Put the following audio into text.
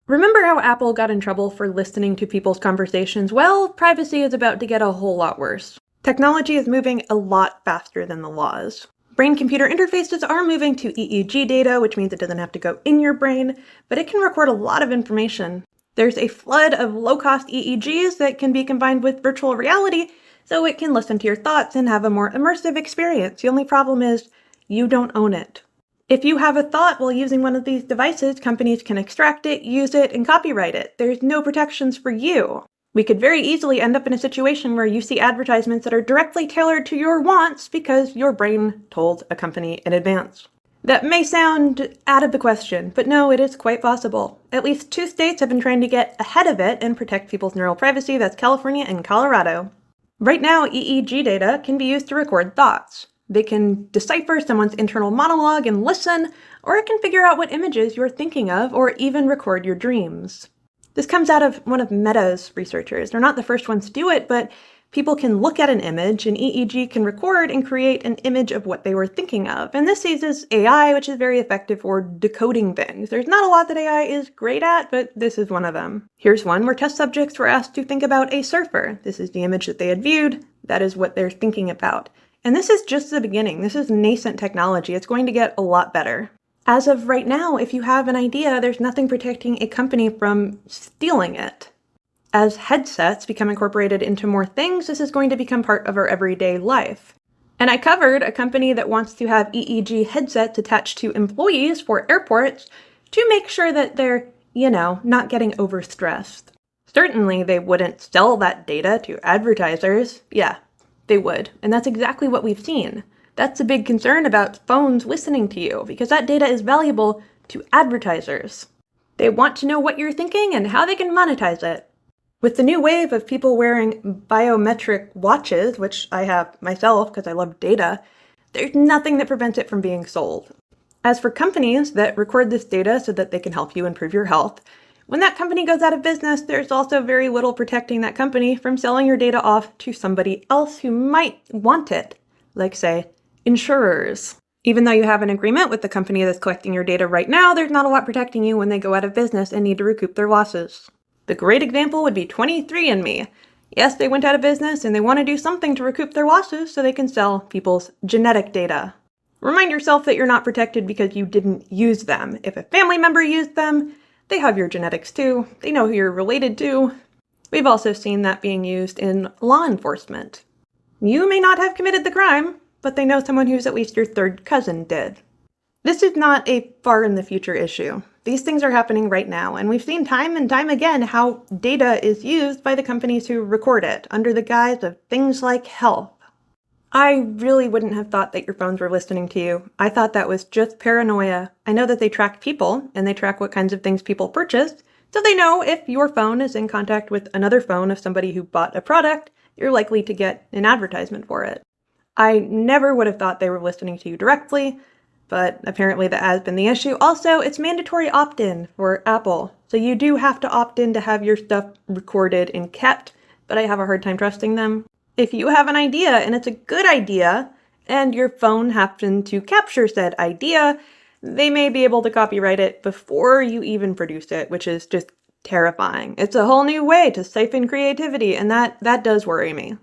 Remember how Apple got in trouble for listening to people's conversations? Well, privacy is about to get a whole lot worse. Technology is moving a lot faster than the laws. Brain-computer interfaces are moving to EEG data, which means it doesn't have to go in your brain, but it can record a lot of information. There's a flood of low-cost EEGs that can be combined with virtual reality, so it can listen to your thoughts and have a more immersive experience. The only problem is you don't own it. If you have a thought while using one of these devices, companies can extract it, use it, and copyright it. There's no protections for you. We could very easily end up in a situation where you see advertisements that are directly tailored to your wants because your brain told a company in advance. That may sound out of the question, but no, it is quite possible. At least 2 states have been trying to get ahead of it and protect people's neural privacy. That's California and Colorado. Right now, EEG data can be used to record thoughts. They can decipher someone's internal monologue and listen, or it can figure out what images you're thinking of, or even record your dreams. This comes out of one of Meta's researchers. They're not the first ones to do it, but people can look at an image, and EEG can record and create an image of what they were thinking of. And this uses AI, which is very effective for decoding things. There's not a lot that AI is great at, but this is one of them. Here's one where test subjects were asked to think about a surfer. This is the image that they had viewed. That is what they're thinking about. And this is just the beginning. This is nascent technology. It's going to get a lot better. As of right now, if you have an idea, there's nothing protecting a company from stealing it. As headsets become incorporated into more things, this is going to become part of our everyday life. And I covered a company that wants to have EEG headsets attached to employees for airports to make sure that they're, not getting overstressed. Certainly, they wouldn't sell that data to advertisers. Yeah, they would. And that's exactly what we've seen. That's a big concern about phones listening to you, because that data is valuable to advertisers. They want to know what you're thinking and how they can monetize it. With the new wave of people wearing biometric watches, which I have myself because I love data, there's nothing that prevents it from being sold. As for companies that record this data so that they can help you improve your health, when that company goes out of business, there's also very little protecting that company from selling your data off to somebody else who might want it, like, say, insurers. Even though you have an agreement with the company that's collecting your data right now, there's not a lot protecting you when they go out of business and need to recoup their losses. The great example would be 23andMe. Yes, they went out of business and they want to do something to recoup their losses so they can sell people's genetic data. Remind yourself that you're not protected because you didn't use them. If a family member used them, they have your genetics too. They know who you're related to. We've also seen that being used in law enforcement. You may not have committed the crime, but they know someone who's at least your third cousin did. This is not a far in the future issue. These things are happening right now, and we've seen time and time again how data is used by the companies who record it under the guise of things like health. I really wouldn't have thought that your phones were listening to you. I thought that was just paranoia. I know that they track people, and they track what kinds of things people purchase, so they know if your phone is in contact with another phone of somebody who bought a product, you're likely to get an advertisement for it. I never would have thought they were listening to you directly, but apparently that has been the issue. Also, it's mandatory opt-in for Apple, so you do have to opt in to have your stuff recorded and kept, but I have a hard time trusting them. If you have an idea and it's a good idea, and your phone happened to capture said idea, they may be able to copyright it before you even produce it, which is just terrifying. It's a whole new way to siphon creativity, and that does worry me.